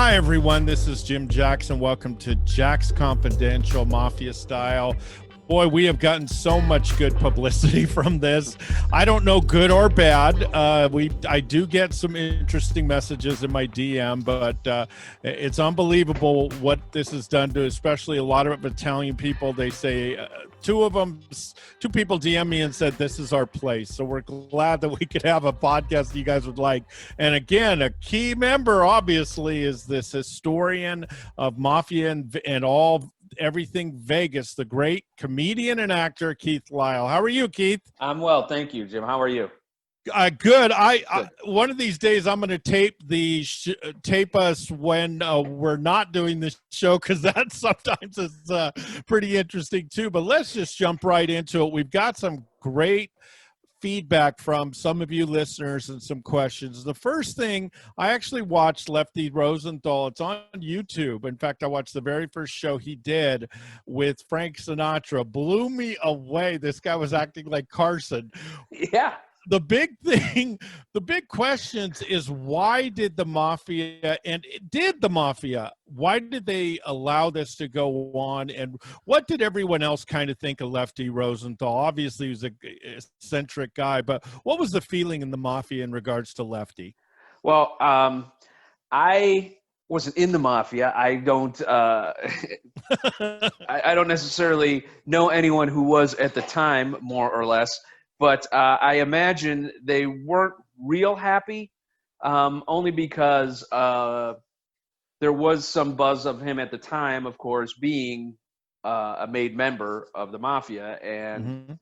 Hi, everyone. This is Jim Jackson. Welcome to Jack's Confidential Mafia Style. Boy, we have gotten so much good publicity from this. I don't know, good or bad. I do get some interesting messages in my DM, but it's unbelievable what this has done to, especially a lot of Italian people. They say two people DM me and said this is our place. So we're glad that we could have a podcast that you guys would like. And again, a key member obviously is this historian of mafia and everything Vegas, the great comedian and actor Keith Lyle. How are you, Keith? I'm well, thank you, Jim. How are you? Good. I one of these days I'm going to tape us when we're not doing this show, because that sometimes is pretty interesting too. But let's just jump right into it. We've got some great feedback from some of you listeners and some questions. The first thing, I actually watched Lefty Rosenthal. It's on YouTube. In fact, I watched the very first show he did with Frank Sinatra. Blew me away. This guy was acting like Carson. Yeah. The big thing, the big questions is, why did the Mafia, why did they allow this to go on? And what did everyone else kind of think of Lefty Rosenthal? Obviously, he was an eccentric guy, but what was the feeling in the Mafia in regards to Lefty? Well, I wasn't in the Mafia. I don't I don't necessarily know anyone who was at the time, more or less. But I imagine they weren't real happy, only because there was some buzz of him at the time, of course, being a made member of the Mafia. And,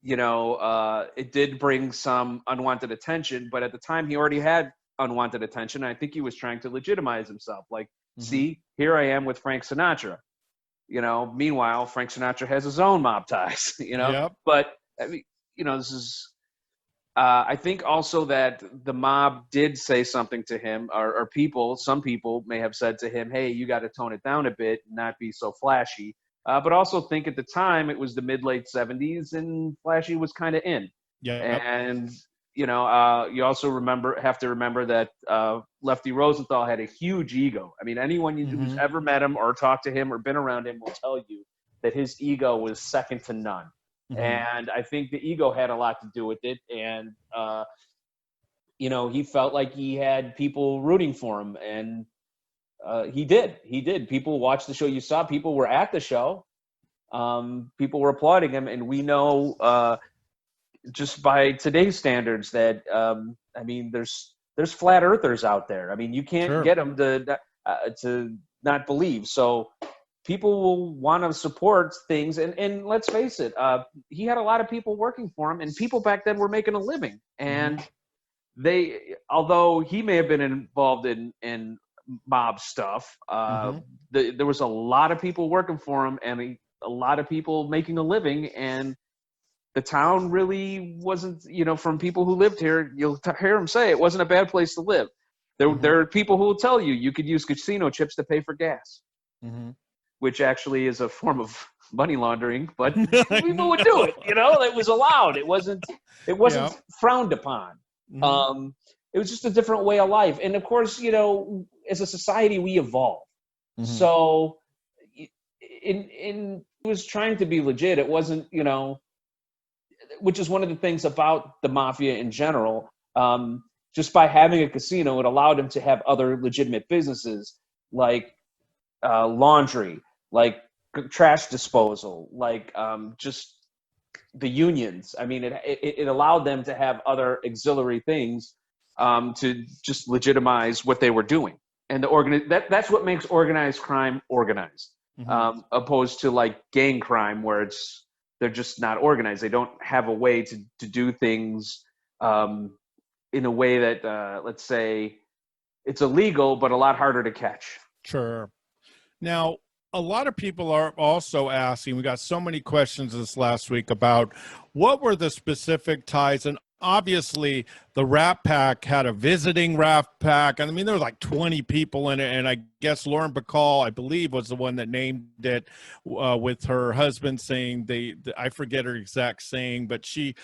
it did bring some unwanted attention. But at the time, he already had unwanted attention. I think he was trying to legitimize himself. Like, see, here I am with Frank Sinatra. Meanwhile, Frank Sinatra has his own mob ties, Yep. But I mean, this is, I think also that the mob did say something to him, or some people may have said to him, hey, you got to tone it down a bit, not be so flashy. But also think at the time it was the mid-late 70s and flashy was kind of in. Yeah. And, you also have to remember that Lefty Rosenthal had a huge ego. I mean, anyone who's ever met him or talked to him or been around him will tell you that his ego was second to none. And I think the ego had a lot to do with it. And, he felt like he had people rooting for him. And he did. People watched the show. You saw people were at the show. People were applauding him. And we know just by today's standards that, there's flat earthers out there. I mean, you can't get them to not believe. So people will want to support things. And let's face it, he had a lot of people working for him, and people back then were making a living. And although he may have been involved in mob stuff, there was a lot of people working for him and a lot of people making a living. And the town really wasn't, from people who lived here, you'll hear them say it wasn't a bad place to live. There are people who will tell you could use casino chips to pay for gas. Which actually is a form of money laundering, but people would do it. It was allowed. It wasn't frowned upon. It was just a different way of life. And of course, as a society, we evolve. So it was trying to be legit. It wasn't, which is one of the things about the Mafia in general. Just by having a casino, it allowed him to have other legitimate businesses like laundry, like trash disposal, like just the unions. I mean, it allowed them to have other auxiliary things to just legitimize what they were doing. And that's what makes organized crime organized, opposed to like gang crime, where they're just not organized. They don't have a way to do things in a way that, let's say, it's illegal, but a lot harder to catch. Sure. Now, a lot of people are also asking, we got so many questions this last week about what were the specific ties. And obviously the Rat Pack had a visiting Rat Pack. I mean, there were like 20 people in it. And I guess Lauren Bacall, I believe, was the one that named it with her husband saying, I forget her exact saying, but she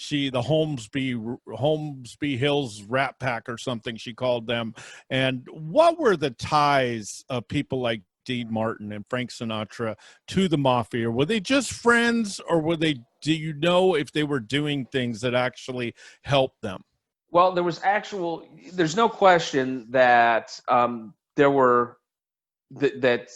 the Holmesby Hills Rat Pack or something she called them. And what were the ties of people like Dean Martin and Frank Sinatra to the Mafia? Were they just friends, or do you know if they were doing things that actually helped them? Well, there's no question that that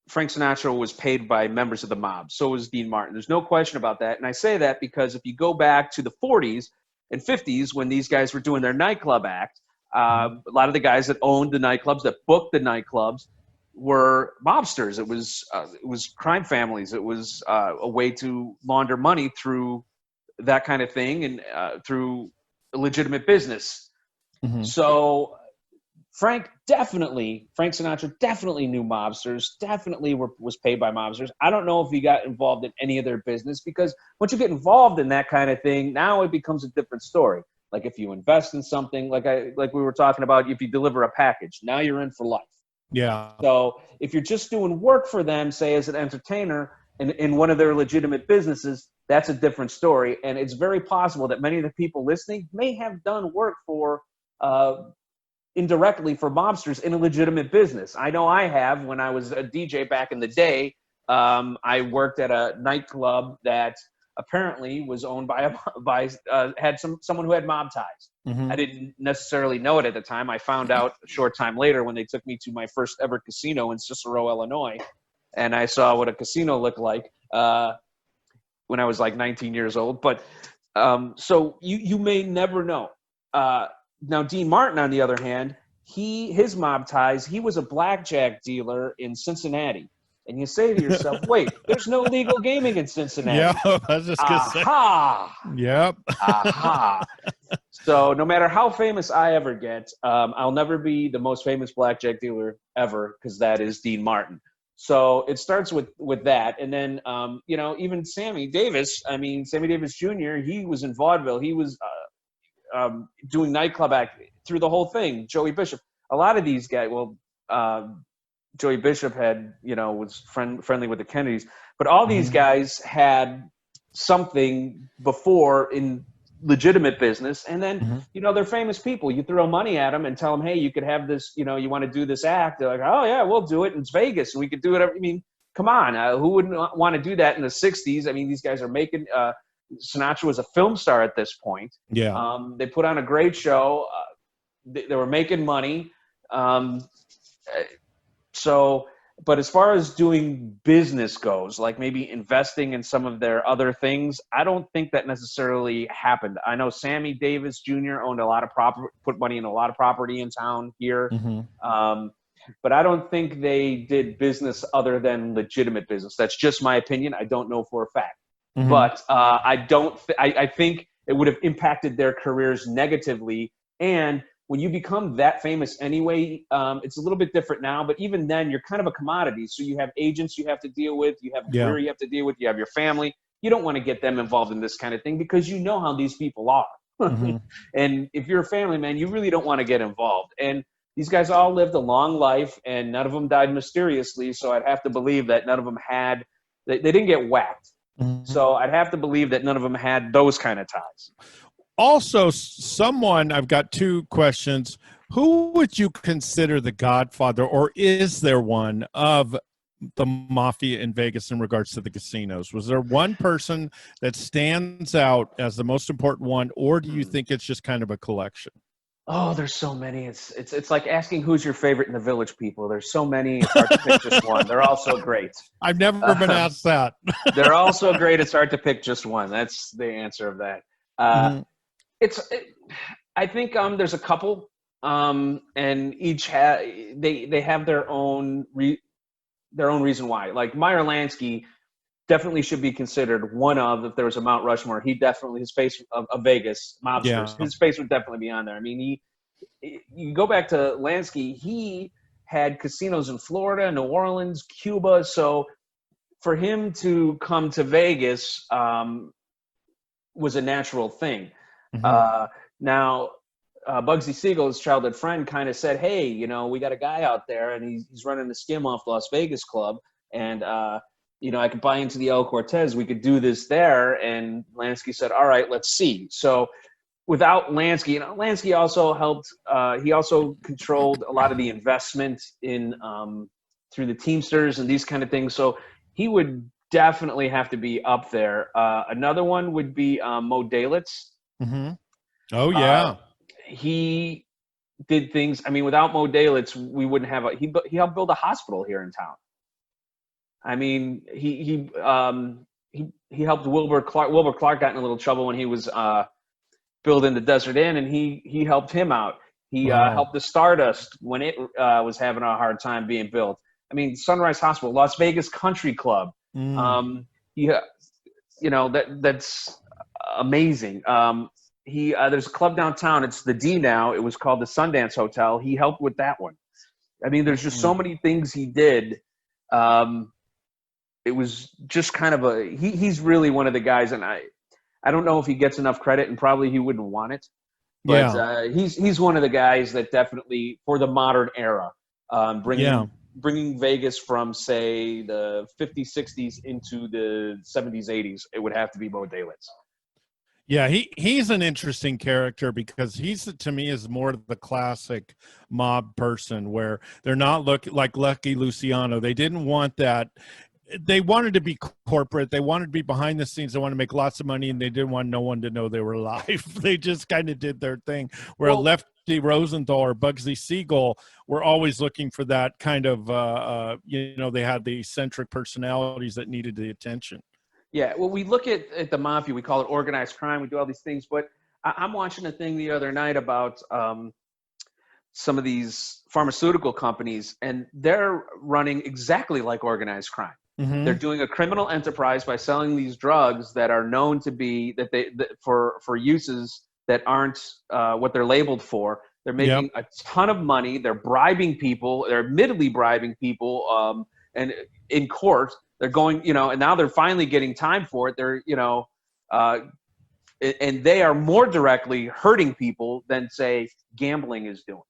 Frank Sinatra was paid by members of the mob. So was Dean Martin. There's no question about that. And I say that because if you go back to the 40s and 50s when these guys were doing their nightclub act, a lot of the guys that owned the nightclubs, that booked the nightclubs, were mobsters. It was crime families. It was a way to launder money through that kind of thing and through legitimate business. So Frank Sinatra definitely knew mobsters, definitely was paid by mobsters. I don't know if he got involved in any of their business, because once you get involved in that kind of thing, now it becomes a different story. Like if you invest in something, like we were talking about, if you deliver a package, now you're in for life. Yeah. So if you're just doing work for them, say as an entertainer in one of their legitimate businesses, that's a different story. And it's very possible that many of the people listening may have done work for indirectly for mobsters in a legitimate business. I know I have. When I was a DJ back in the day, I worked at a nightclub that apparently was owned had someone who had mob ties. I didn't necessarily know it at the time. I found out a short time later when they took me to my first ever casino in Cicero, Illinois, and I saw what a casino looked like when I was like 19 years old. But so you may never know. Now, Dean Martin, on the other hand, his mob ties, he was a blackjack dealer in Cincinnati. And you say to yourself, wait, there's no legal gaming in Cincinnati. Yeah, I was just going to say. Aha! Yep. Aha! So no matter how famous I ever get, I'll never be the most famous blackjack dealer ever, because that is Dean Martin. So it starts with that. And then, even Sammy Davis Jr., he was in vaudeville. He was doing nightclub act through the whole thing. Joey Bishop. A lot of these guys, Joey Bishop was friendly with the Kennedys, but all these guys had something before in legitimate business. And then, they're famous people. You throw money at them and tell them, hey, you could have this, you want to do this act. They're like, oh yeah, we'll do it. And it's Vegas and we could do it. I mean, come on. Who wouldn't want to do that in the 60s? I mean, these guys are making, Sinatra was a film star at this point. Yeah. They put on a great show. They were making money. But as far as doing business goes, like maybe investing in some of their other things, I don't think that necessarily happened. I know Sammy Davis Jr. owned a lot of put money in a lot of property in town here. But I don't think they did business other than legitimate business. That's just my opinion. I don't know for a fact. But I think it would have impacted their careers negatively. And when you become that famous anyway, it's a little bit different now, but even then you're kind of a commodity. So you have agents you have to deal with, you have a career you have to deal with, you have your family. You don't want to get them involved in this kind of thing because you know how these people are. And if you're a family man, you really don't want to get involved. And these guys all lived a long life and none of them died mysteriously. So I'd have to believe that none of them they didn't get whacked. So I'd have to believe that none of them had those kind of ties. Also, I've got two questions. Who would you consider the godfather, or is there one, of the mafia in Vegas in regards to the casinos? Was there one person that stands out as the most important one, or do you think it's just kind of a collection? Oh, there's so many. It's like asking who's your favorite in the Village People. There's so many. It's hard to pick just one. They're all so great. I've never been asked that. They're all so great. It's hard to pick just one. That's the answer of that. I think there's a couple, and each they have their own reason why. Like Meyer Lansky definitely should be considered one of, if there was a Mount Rushmore, his face of Vegas mobsters, his face would definitely be on there. I mean, you go back to Lansky, he had casinos in Florida, New Orleans, Cuba. So for him to come to Vegas was a natural thing. Now, Bugsy Siegel, his childhood friend, kind of said, hey, we got a guy out there and he's running a skim off Las Vegas Club. And, I could buy into the El Cortez. We could do this there. And Lansky said, all right, let's see. So without Lansky, Lansky also helped. He also controlled a lot of the investment in through the Teamsters and these kind of things. So he would definitely have to be up there. Another one would be Mo Dalitz. Mm-hmm. Oh, yeah. He did things. I mean, without Mo Dalitz, we wouldn't have he helped build a hospital here in town. I mean, he helped Wilbur Clark. Wilbur Clark got in a little trouble when he was building the Desert Inn, and he helped him out. He helped the Stardust when it was having a hard time being built. I mean, Sunrise Hospital, Las Vegas Country Club. That's amazing. There's a club downtown. It's the D now. It was called the Sundance Hotel. He helped with that one. I mean, there's just so many things he did. It was just kind of he's really one of the guys, and I don't know if he gets enough credit, and probably he wouldn't want it. But he's one of the guys that definitely, for the modern era, bringing Vegas from, say, the 50s, 60s into the 70s, 80s, it would have to be Mo Dalitz. Yeah, he's an interesting character because to me is more the classic mob person where they're not like Lucky Luciano. They didn't want that. They wanted to be corporate. They wanted to be behind the scenes. They wanted to make lots of money, and they didn't want no one to know they were alive. They just kind of did their thing. Where Lefty Rosenthal or Bugsy Siegel were always looking for that kind of, they had the eccentric personalities that needed the attention. Yeah, well, we look at the mafia. We call it organized crime. We do all these things. But I'm watching a thing the other night about some of these pharmaceutical companies, and they're running exactly like organized crime. Mm-hmm. They're doing a criminal enterprise by selling these drugs that are known to be for uses that aren't what they're labeled for. They're making a ton of money. They're bribing people. They're admittedly bribing people, and in court. They're going, and now they're finally getting time for it. They're, and they are more directly hurting people than, say, gambling is doing.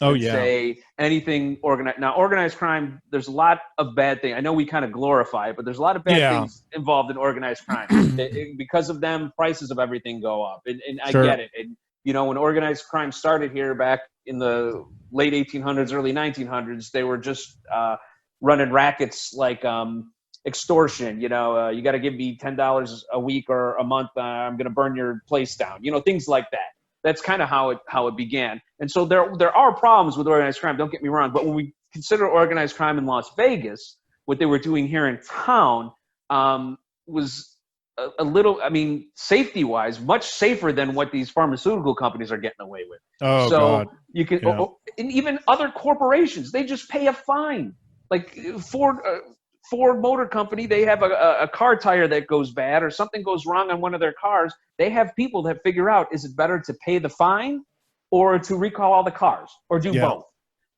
Oh, yeah. Say anything organized. Now, organized crime, there's a lot of bad things. I know we kind of glorify it, but there's a lot of bad things involved in organized crime. Because of them, prices of everything go up. And I get it. And, when organized crime started here back in the late 1800s, early 1900s, they were just running rackets like extortion. You got to give me $10 a week or a month. I'm going to burn your place down. Things like that. That's kind of how it began. And so there are problems with organized crime. Don't get me wrong. But when we consider organized crime in Las Vegas, what they were doing here in town was a little, safety-wise, much safer than what these pharmaceutical companies are getting away with. Oh, so God. You can, and even other corporations, they just pay a fine. Like Ford Motor Company, they have a car tire that goes bad or something goes wrong on one of their cars. They have people that figure out, is it better to pay the fine or to recall all the cars or do both?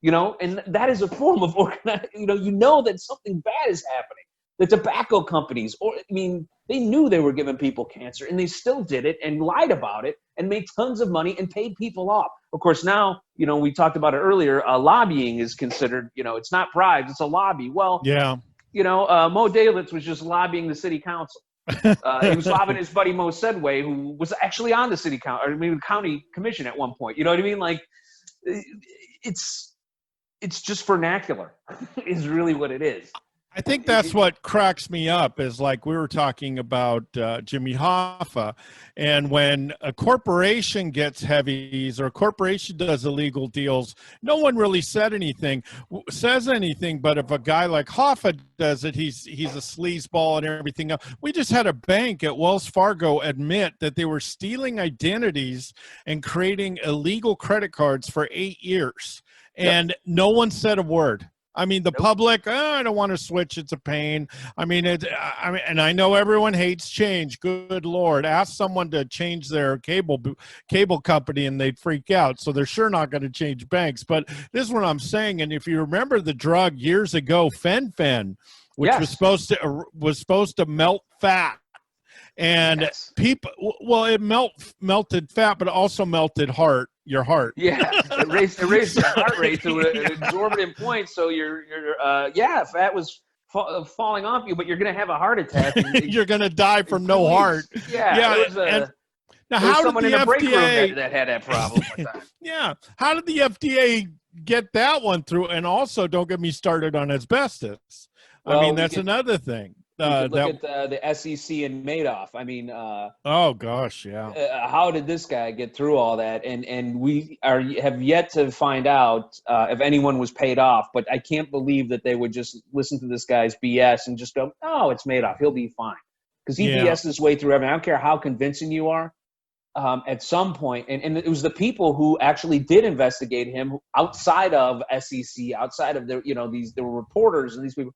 And that is a form of organized, that something bad is happening. The tobacco companies, they knew they were giving people cancer and they still did it and lied about it and made tons of money and paid people off. Of course, now, we talked about it earlier, lobbying is considered, it's not bribes, it's a lobby. Well, yeah. Mo Dalitz was just lobbying the city council. He was lobbying his buddy Mo Sedway, who was actually on the city council, county commission at one point. You know what I mean? Like, it's just vernacular is really what it is. I think that's what cracks me up is like we were talking about Jimmy Hoffa, and when a corporation gets heavies or a corporation does illegal deals, no one really says anything. But if a guy like Hoffa does it, he's a sleazeball and everything else. We just had a bank at Wells Fargo admit that they were stealing identities and creating illegal credit cards for 8 years, and no one said a word. The public, I don't want to switch. It's a pain. And I know everyone hates change. Good Lord. Ask someone to change their cable company and they'd freak out. So they're sure not going to change banks. But this is what I'm saying. And if you remember the drug years ago, fen-phen, which was supposed to melt fat. And people, it melted fat, but also melted your heart. Yeah, it raised your heart rate to an exorbitant point. So fat was falling off you, but you're going to have a heart attack. You're going to die from no heart. Yeah. It was now, there was how someone did the in the break room FDA that had that problem one time. Yeah. How did the FDA get that one through? And also, don't get me started on asbestos. Well, I mean, that's another thing. We could look at the SEC and Madoff. I mean, oh gosh, yeah. How did this guy get through all that? And we have yet to find out if anyone was paid off. But I can't believe that they would just listen to this guy's BS and just go, "Oh, it's Madoff. He'll be fine," because he BS his way through everything. I don't care how convincing you are. At some point, and it was the people who actually did investigate him outside of SEC, outside of there were reporters and these people,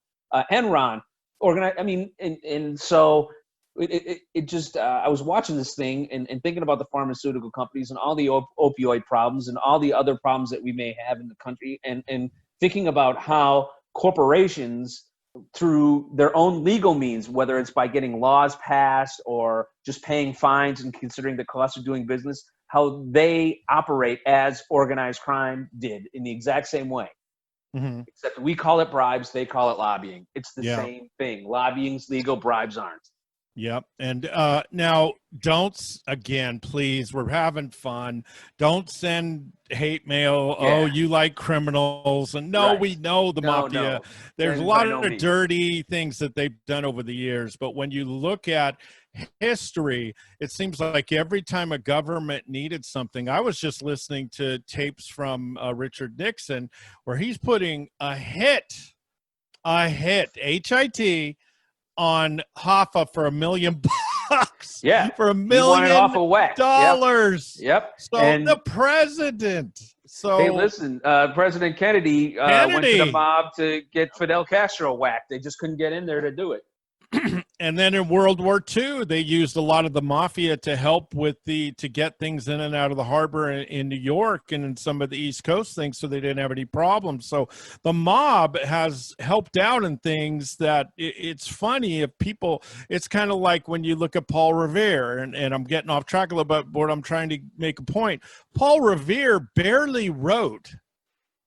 Enron. I mean, and so it just I was watching this thing and thinking about the pharmaceutical companies and all the opioid problems and all the other problems that we may have in the country, and thinking about how corporations, through their own legal means, whether it's by getting laws passed or just paying fines and considering the cost of doing business, how they operate as organized crime did in the exact same way. Mm-hmm. Except we call it bribes, they call it lobbying. It's the same thing. Lobbying's legal, bribes aren't. Yep. And now, again, please, we're having fun. Don't send hate mail. Yeah. Oh, you like criminals. And we know the mafia. No. There's a lot of dirty things that they've done over the years. But when you look at history, it seems like every time a government needed something, I was just listening to tapes from Richard Nixon, where he's putting a hit, HIT, on Hoffa for $1 million. Yeah, for $1 million. Yep. So the president. So hey, listen, President Kennedy went to the mob to get Fidel Castro whacked. They just couldn't get in there to do it. And then in World War II, they used a lot of the mafia to help to get things in and out of the harbor in New York and in some of the East Coast things, so they didn't have any problems. So the mob has helped out in things that it's funny if people, it's kind of like when you look at Paul Revere, and I'm getting off track a little bit, but I'm trying to make a point. Paul Revere barely wrote.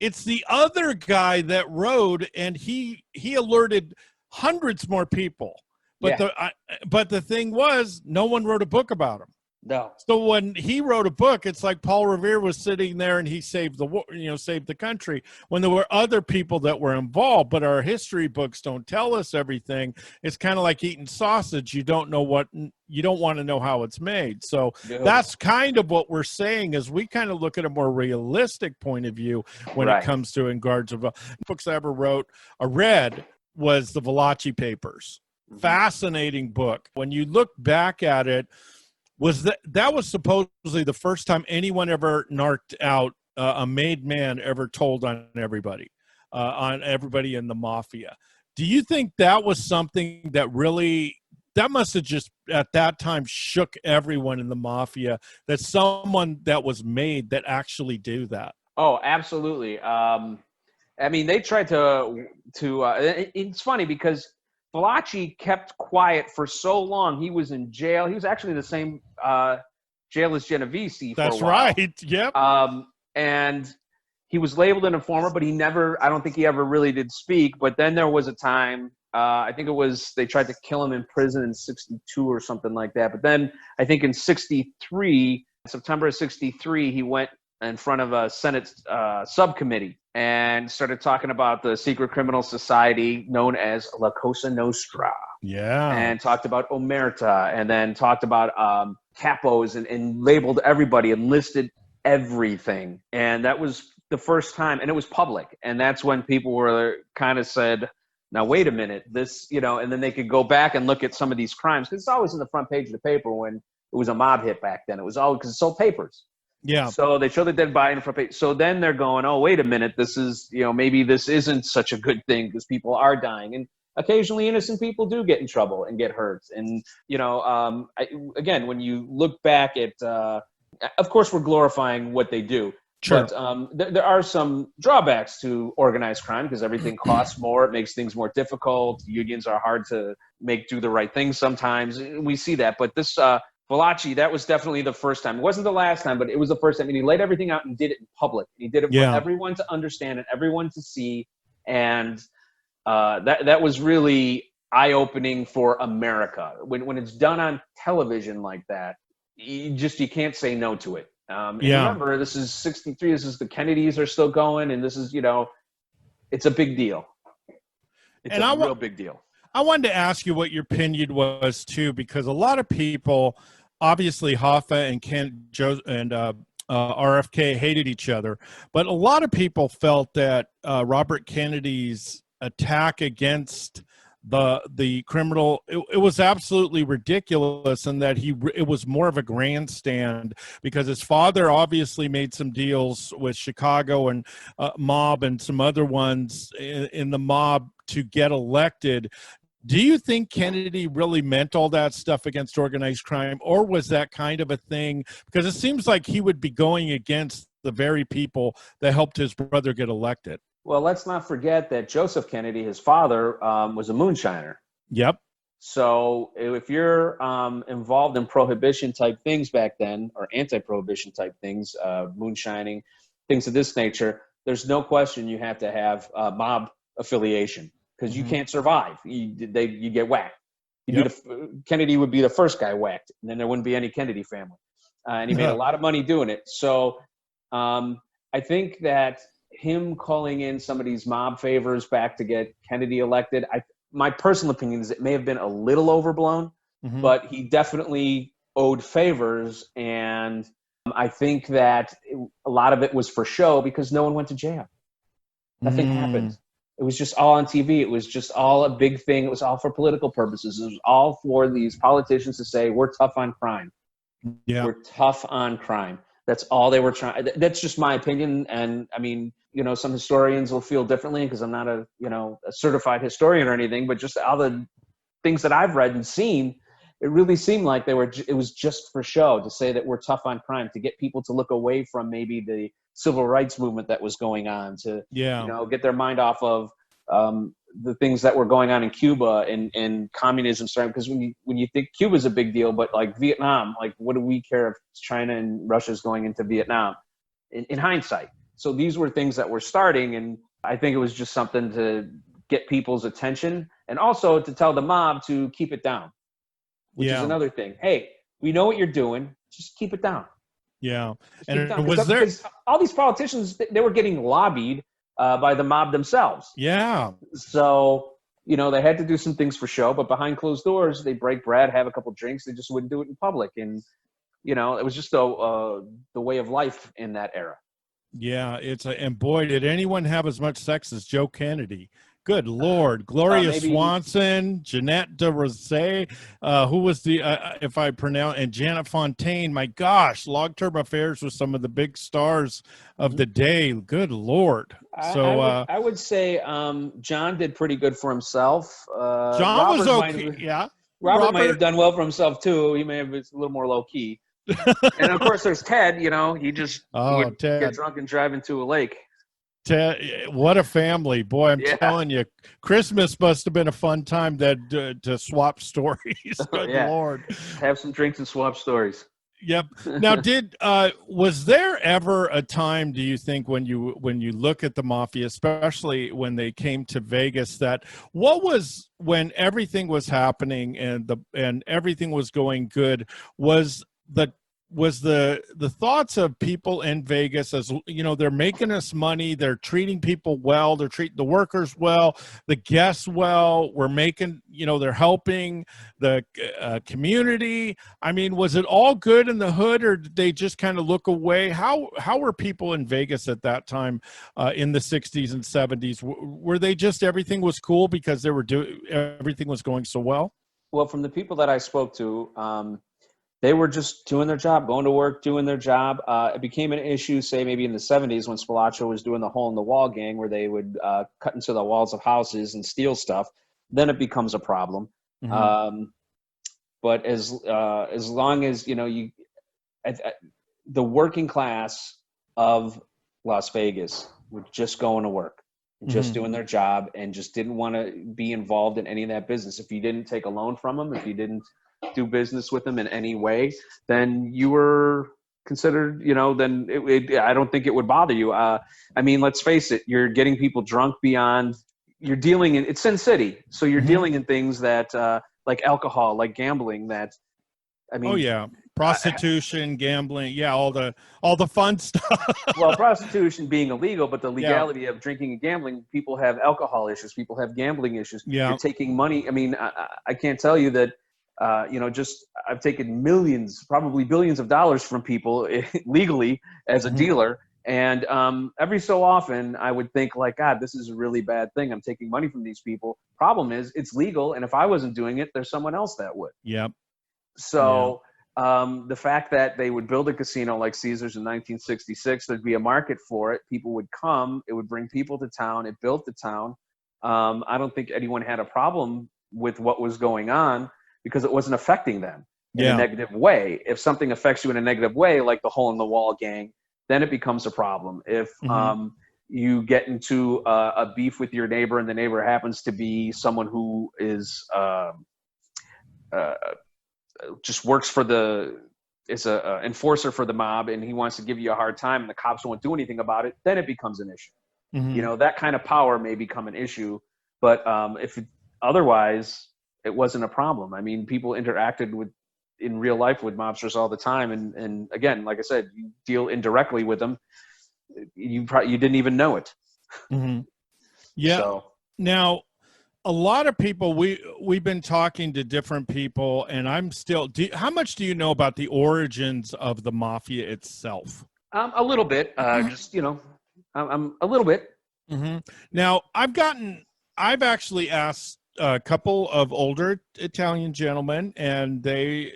It's the other guy that wrote, and he alerted hundreds more people, but the thing was, no one wrote a book about him. No. So when he wrote a book, it's like Paul Revere was sitting there and he saved the country, when there were other people that were involved. But our history books don't tell us everything. It's kind of like eating sausage. You don't want to know how it's made. So that's kind of what we're saying, is we kind of look at a more realistic point of view when it comes to In Guards of books I ever read was the Valachi Papers. Fascinating book. When you look back at it, that was supposedly the first time anyone ever narked out a made man ever told on everybody in the mafia. Do you think that was something that must have just at that time shook everyone in the mafia, that someone that was made that actually do that? Oh, absolutely. I mean, they tried to it's funny because Valachi kept quiet for so long. He was in jail. He was actually the same jail as Genovese for That's a while. Right. Yep. And he was labeled an informer, but I don't think he ever really did speak. But then there was a time, I think they tried to kill him in prison in 62 or something like that. But then I think in 63, September of 63, he went in front of a Senate subcommittee and started talking about the secret criminal society known as La Cosa Nostra. Yeah. And talked about Omerta, and then talked about capos, and labeled everybody and listed everything. And that was the first time, and it was public. And that's when people were kind of said, now, wait a minute, this, and then they could go back and look at some of these crimes, because it's always in the front page of the paper when it was a mob hit back then. It was always because it sold papers. Yeah. So they show the dead body in the front page. So then they're going, oh, wait a minute, this is, maybe this isn't such a good thing because people are dying. And occasionally innocent people do get in trouble and get hurt. And, again, when you look back at, of course, we're glorifying what they do. Sure. But there are some drawbacks to organized crime because everything costs more. It makes things more difficult. Unions are hard to make do the right thing sometimes. We see that. But this Valachi, that was definitely the first time. It wasn't the last time, but it was the first time. And he laid everything out and did it in public. He did it for everyone to understand and everyone to see. And that was really eye-opening for America. When it's done on television like that, you can't say no to it. And remember, this is 63. This is the Kennedys are still going, and this is, it's a big deal. It's a real big deal. I wanted to ask you what your opinion was too, because a lot of people, obviously Hoffa and RFK hated each other, but a lot of people felt that Robert Kennedy's attack against the criminal, it was absolutely ridiculous, and that it was more of a grandstand, because his father obviously made some deals with Chicago and mob and some other ones in the mob to get elected. Do you think Kennedy really meant all that stuff against organized crime, or was that kind of a thing? Because it seems like he would be going against the very people that helped his brother get elected. Well, let's not forget that Joseph Kennedy, his father, was a moonshiner. Yep. So if you're involved in prohibition type things back then, or anti-prohibition type things, moonshining, things of this nature, there's no question you have to have mob affiliation, because you can't survive. You get whacked. Kennedy would be the first guy whacked, and then there wouldn't be any Kennedy family. And he made a lot of money doing it. So I think that him calling in some of these mob favors back to get Kennedy elected, my personal opinion is it may have been a little overblown, but he definitely owed favors. And I think that a lot of it was for show, because no one went to jail. Nothing happened. It was just all on TV. It was just all a big thing. It was all for political purposes. It was all for these politicians to say, we're tough on crime. Yeah. We're tough on crime. That's all they were trying. That's just my opinion. And I mean, some historians will feel differently, because I'm not a certified historian or anything, but just all the things that I've read and seen, it really seemed like it was just for show, to say that we're tough on crime, to get people to look away from maybe the civil rights movement that was going on, to get their mind off of the things that were going on in Cuba and communism starting. Because when you think Cuba's a big deal, but like Vietnam, like what do we care if China and Russia's going into Vietnam in hindsight? So these were things that were starting, and I think it was just something to get people's attention, and also to tell the mob to keep it down, which is another thing. Hey, we know what you're doing, just keep it down. Yeah. And because all these politicians, they were getting lobbied by the mob themselves. Yeah. So, they had to do some things for show, but behind closed doors, they break bread, have a couple drinks. They just wouldn't do it in public. And, it was just the way of life in that era. Yeah. And boy, did anyone have as much sex as Joe Kennedy. Good Lord. Gloria Swanson, Jeanette de Rosay, who was if I pronounce, and Janet Fontaine. My gosh, long-term affairs with some of the big stars of the day. Good Lord. So I would say John did pretty good for himself. John Robert was okay. Robert might have done well for himself too. He may have been a little more low-key. And of course there's Ted, he just would get drunk and drive into a lake. What a family. Boy, I'm telling you, Christmas must have been a fun time to swap stories. Good Lord. Have some drinks and swap stories. Yep. Now, was there ever a time, do you think, when you look at the Mafia, especially when they came to Vegas, that when everything was happening and everything was going good, was the thoughts of people in Vegas, as they're making us money, they're treating people well, they're treating the workers well, the guests well, we're making, they're helping the community. I mean, was it all good in the hood, or did they just kind of look away? How were people in Vegas at that time in the 60s and 70s? Were they just, everything was cool because everything was going so well? Well, from the people that I spoke to, they were just doing their job, going to work, doing their job. It became an issue, say, maybe in the 70s when Spilaccio was doing the hole-in-the-wall gang, where they would cut into the walls of houses and steal stuff. Then it becomes a problem. But as long as, the working class of Las Vegas were just going to work, just doing their job, and just didn't want to be involved in any of that business. If you didn't take a loan from them, if you didn't do business with them in any way, then you were considered, then I don't think it would bother you. I mean, let's face it, you're getting people drunk beyond, you're dealing in, it's Sin City, so you're Mhm. dealing in things that like alcohol, like gambling. That I mean, Oh yeah, prostitution, gambling, yeah, all the fun stuff. well, prostitution being illegal, but the Yeah, legality of drinking and gambling, people have alcohol issues, people have gambling issues. You're yeah. taking money. I mean, I can't tell you that, just I've taken millions, probably billions of dollars from people legally as a Mhm. dealer. And every so often I would think like, God, this is a really bad thing. I'm taking money from these people. Problem is it's legal. And if I wasn't doing it, there's someone else that would. Yep. Yeah. So the fact that they would build a casino like Caesars in 1966, there'd be a market for it. People would come. It would bring people to town. It built the town. I don't think anyone had a problem with what was going on because it wasn't affecting them in a Yeah. negative way. If something affects you in a negative way, like the Hole in the Wall gang, then it becomes a problem. If Mhm. you get into a beef with your neighbor and the neighbor happens to be someone who is uh, just works for is a enforcer for the mob, and he wants to give you a hard time and the cops won't do anything about it, then it becomes an issue. Mhm. That kind of power may become an issue, but otherwise it wasn't a problem. I mean, people interacted in real life with mobsters all the time, and again, like I said, you deal indirectly with them. You didn't even know it. Mhm. Yeah. So Now, a lot of people we've been talking to different people, and I'm still. How much do you know about the origins of the mafia itself? a little bit, just I'm a little bit. Hmm. Now, I've actually asked a couple of older Italian gentlemen, and they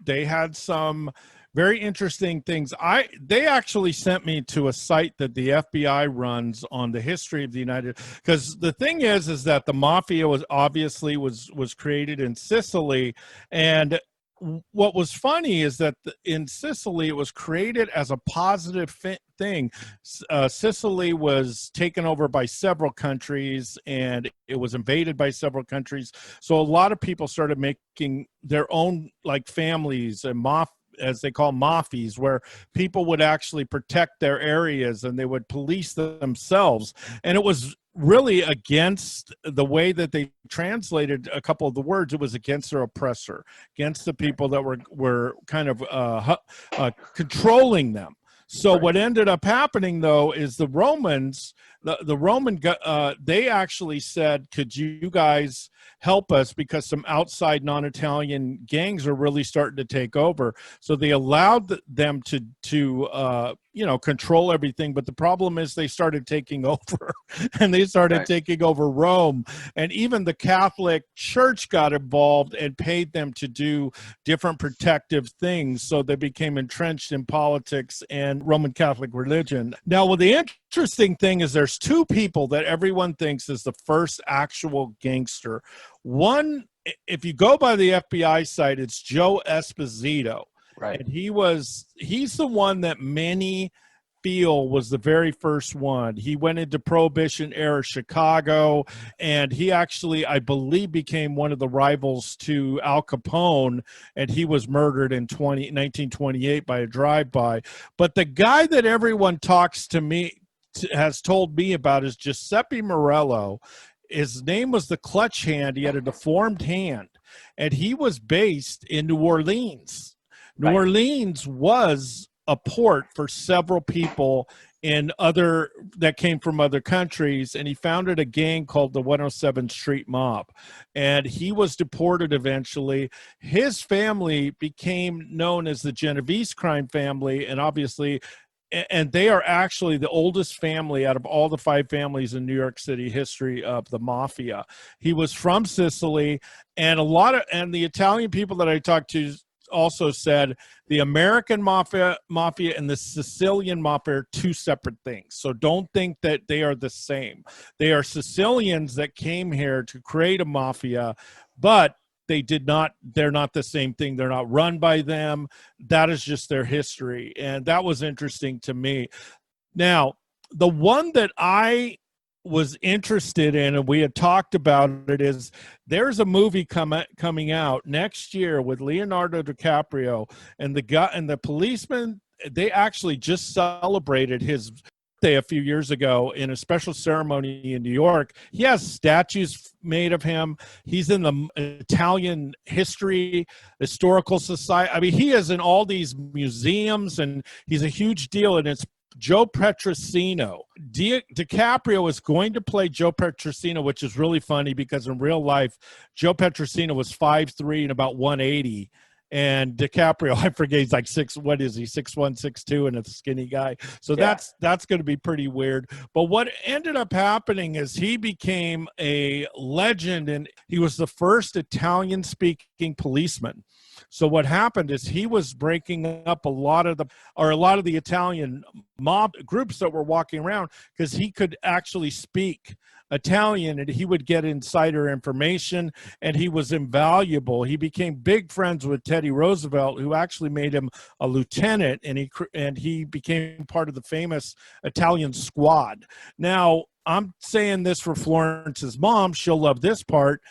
had some very interesting things. They actually sent me to a site that the FBI runs on the history of the United. Because the thing is that the mafia was created in Sicily, and what was funny is that in Sicily it was created as a positive thing. Sicily was taken over by several countries and it was invaded by several countries. So a lot of people started making their own like families and as they call mafias, where people would actually protect their areas and they would police themselves. And it was really against the way that they translated a couple of the words. It was against their oppressor, against the people that were kind of controlling them. So Right. what ended up happening, though, is the Romans, they actually said, could you guys help us because some outside non-Italian gangs are really starting to take over. So they allowed them to control everything. But the problem is they started taking over and they started Right. taking over Rome. And even the Catholic Church got involved and paid them to do different protective things. So they became entrenched in politics and Roman Catholic religion. Now, well, the interesting thing is there's two people that everyone thinks is the first actual gangster. One, if you go by the FBI site, it's Joe Esposito. Right. And he's the one that many feel was the very first one. He went into Prohibition era Chicago, and he actually, I believe, became one of the rivals to Al Capone, and he was murdered in 1928 by a drive-by. But the guy that everyone has told me about is Giuseppe Morello. His name was the Clutch Hand. He had a deformed hand, and he was based in New Orleans. New Right. Orleans was a port for several people that came from other countries, and he founded a gang called the 107th Street Mob, and he was deported eventually. His family became known as the Genovese crime family, and they are actually the oldest family out of all the 5 families in New York City history of the mafia. He was from Sicily, and and the Italian people that I talked to also said the American mafia and the Sicilian mafia are two separate things. So don't think that they are the same. They are Sicilians that came here to create a mafia, but they're not the same thing. They're not run by them. That is just their history. And that was interesting to me. Now, the one that I was interested in, and we had talked about it, is there's a movie coming out next year with Leonardo DiCaprio, and the policeman, they actually just celebrated his birthday a few years ago in a special ceremony in New York. He has statues made of him. He's in the Italian historical society. I mean, he is in all these museums, and he's a huge deal, and it's Joe Petrosino. DiCaprio is going to play Joe Petrosino, which is really funny because in real life, Joe Petrosino was 5'3" and about 180. And DiCaprio, I forget, he's like 6'1", 6'2", and a skinny guy. So that's going to be pretty weird. But what ended up happening is he became a legend, and he was the first Italian-speaking policeman. So what happened is he was breaking up a lot of the Italian mob groups that were walking around because he could actually speak Italian, and he would get insider information, and he was invaluable. He became big friends with Teddy Roosevelt, who actually made him a lieutenant, and he became part of the famous Italian squad. Now, I'm saying this for Florence's mom. She'll love this part.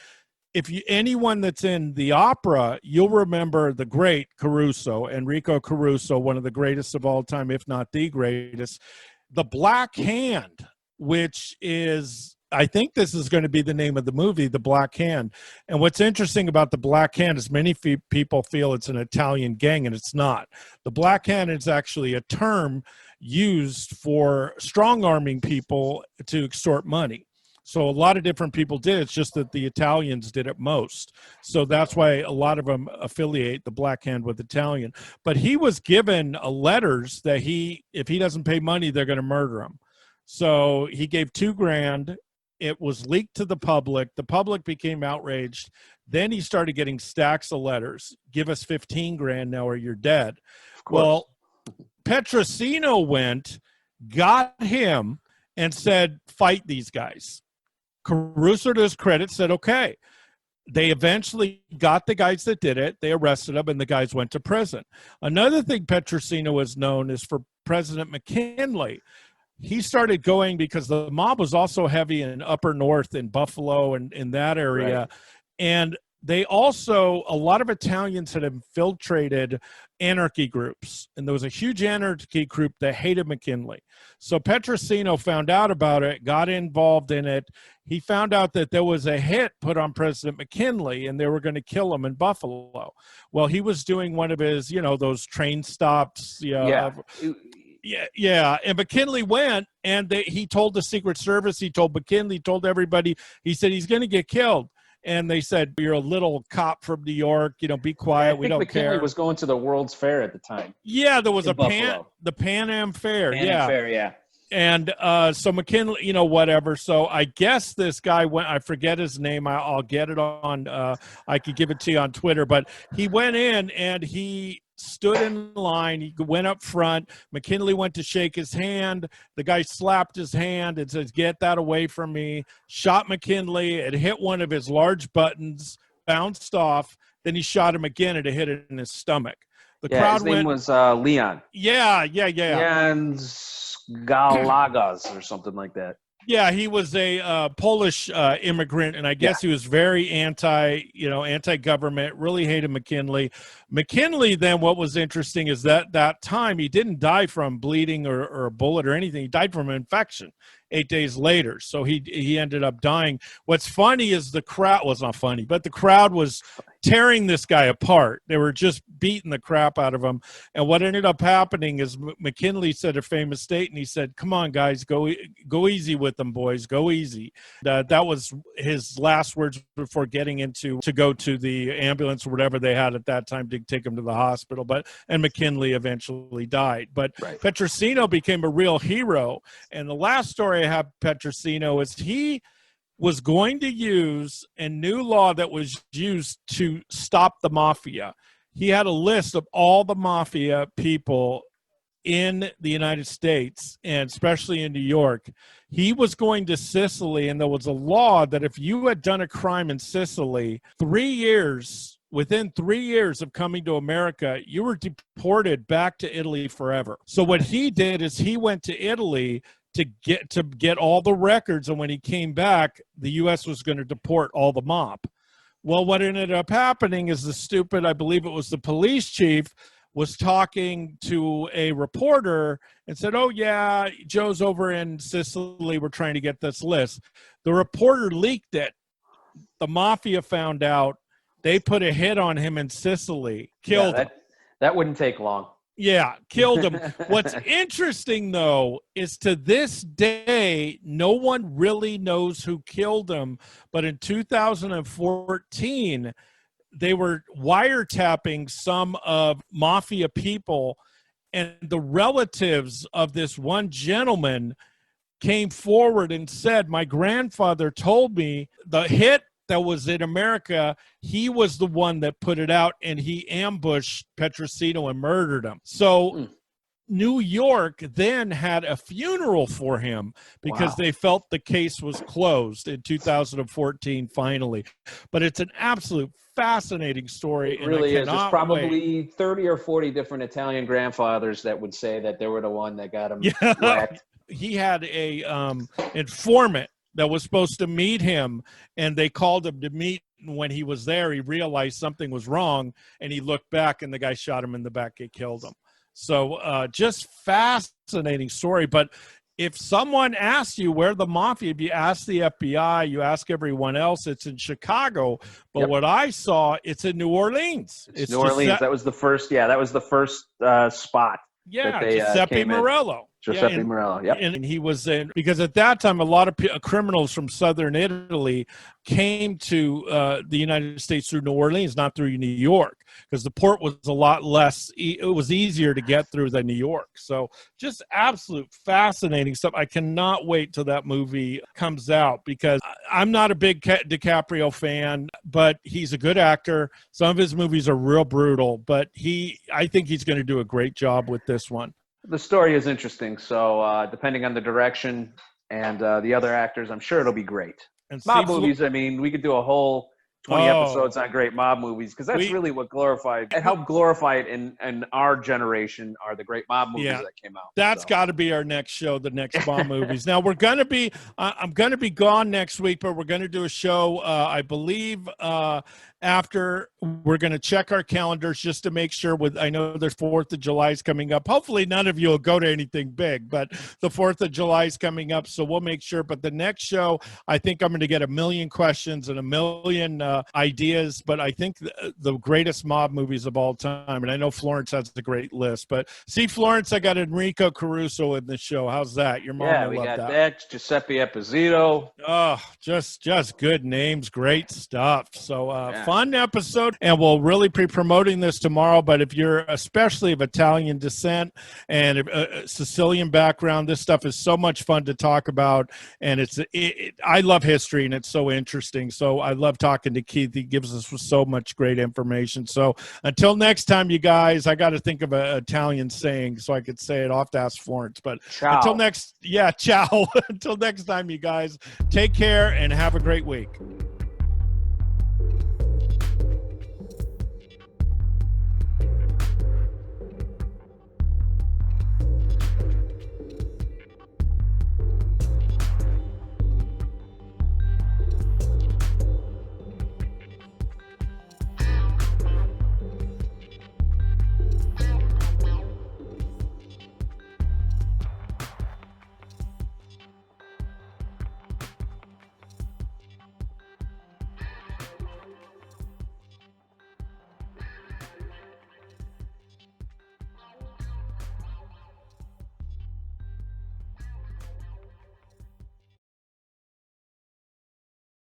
Anyone that's in the opera, you'll remember the great Caruso, Enrico Caruso, one of the greatest of all time, if not the greatest. The Black Hand, which is, I think this is going to be the name of the movie, The Black Hand. And what's interesting about The Black Hand is many people feel it's an Italian gang, and it's not. The Black Hand is actually a term used for strong-arming people to extort money. So a lot of different people did. It's just that the Italians did it most. So that's why a lot of them affiliate the Black Hand with Italian. But he was given letters that if he doesn't pay money, they're going to murder him. So he gave $2,000. It was leaked to the public. The public became outraged. Then he started getting stacks of letters. Give us $15,000 now or you're dead. Well, Petrosino went, got him, and said, fight these guys. Caruso, to his credit, said, okay. They eventually got the guys that did it. They arrested them, and the guys went to prison. Another thing Petrosino is known is for President McKinley. He started going because the mob was also heavy in Upper North, in Buffalo, and in that area. Right. And they also, a lot of Italians had infiltrated anarchy groups, and there was a huge anarchy group that hated McKinley. So Petrosino found out about it, got involved in it. He found out that there was a hit put on President McKinley, and they were going to kill him in Buffalo. Well, he was doing one of his, those train stops. Yeah. And McKinley went, and he told the Secret Service, he told McKinley, told everybody, he said he's going to get killed. And they said, you're a little cop from New York, be quiet. We don't care. McKinley was going to the World's Fair at the time. Yeah, there was the Pan Am Fair. Am Fair, yeah. And so McKinley, whatever. So I guess this guy went, I forget his name. I'll get it on, I could give it to you on Twitter. But he went in and he stood in line. He went up front. McKinley went to shake his hand. The guy slapped his hand and says, get that away from me. Shot McKinley. It hit one of his large buttons, bounced off. Then he shot him again and it hit it in his stomach. The crowd his name was Leon. Yeah. Leon Galagas or something like that. Yeah, he was a Polish immigrant, and I guess he was very anti-government, really hated McKinley. McKinley, then, what was interesting is that time he didn't die from bleeding or a bullet or anything. He died from an infection 8 days later, so he ended up dying. What's funny is the crowd was not funny, but the crowd was tearing this guy apart. They were just beating the crap out of him. And what ended up happening is McKinley said a famous statement. He said, come on, guys, go easy with them, boys. Go easy. That was his last words before getting to go to the ambulance or whatever they had at that time to take him to the hospital. And McKinley eventually died. But Petrosino became a real hero. And the last story I have Petrosino is he was going to use a new law that was used to stop the mafia. He had a list of all the mafia people in the United States, and especially in New York. He was going to Sicily, and there was a law that if you had done a crime in Sicily, within 3 years of coming to America, you were deported back to Italy forever. So what he did is he went to Italy to get all the records, and when he came back, the U.S. was going to deport all the mob. Well, what ended up happening is I believe it was the police chief, was talking to a reporter and said, "Oh yeah, Joe's over in Sicily. We're trying to get this list." The reporter leaked it. The mafia found out. They put a hit on him in Sicily, killed him. That wouldn't take long. Yeah, killed him. What's interesting, though, is to this day, no one really knows who killed him. But in 2014, they were wiretapping some of mafia people, and the relatives of this one gentleman came forward and said, "My grandfather told me the hit that was in America, he was the one that put it out, and he ambushed Petrosino and murdered him." So New York then had a funeral for him because they felt the case was closed in 2014 finally. But it's an absolute fascinating story. It really is. There's probably 30 or 40 different Italian grandfathers that would say that they were the one that got him whacked. He had a informant that was supposed to meet him, and they called him to meet. When he was there, he realized something was wrong, and he looked back, and the guy shot him in the back. It killed him. So just fascinating story. But if someone asks you where the mafia, if you ask the FBI, you ask everyone else, it's in Chicago. But what I saw, it's in New Orleans. It's New Orleans. That was the first. Yeah, that was the first spot. Yeah, that they, Giuseppe Morello. Giuseppe Morello, yep. And he was in, because at that time, a lot of criminals from southern Italy came to the United States through New Orleans, not through New York, because the port was a lot less, it was easier to get through than New York. So just absolute fascinating stuff. I cannot wait till that movie comes out, because I'm not a big DiCaprio fan, but he's a good actor. Some of his movies are real brutal, but I think he's going to do a great job with this one. The story is interesting, so depending on the direction and the other actors, I'm sure it'll be great. And mob movies, I mean, we could do a whole 20 episodes on great mob movies, because that's really what glorified and helped glorify it in our generation are the great mob movies that came out. That's got to be our next show, the next mob movies. Now we're going to be, I'm going to be gone next week, but we're going to do a show, I believe, after. We're going to check our calendars just to make sure. I know there's 4th of July is coming up. Hopefully none of you will go to anything big, but the 4th of July is coming up, so we'll make sure. But the next show, I think I'm going to get 1 million questions and 1 million ideas, but I think the greatest mob movies of all time, and I know Florence has a great list, but see, Florence, I got Enrico Caruso in the show. How's that? Your mom will love that. That. Giuseppe Esposito. Oh, just good names, great stuff. So fun episode, and we'll really be promoting this tomorrow. But if you're especially of Italian descent and Sicilian background, this stuff is so much fun to talk about, and I love history, and it's so interesting. So I love talking to Keith. He gives us so much great information. So until next time, you guys, I got to think of an Italian saying so I could say it. I'll have to ask Florence. But ciao. Until next time, you guys, take care and have a great week.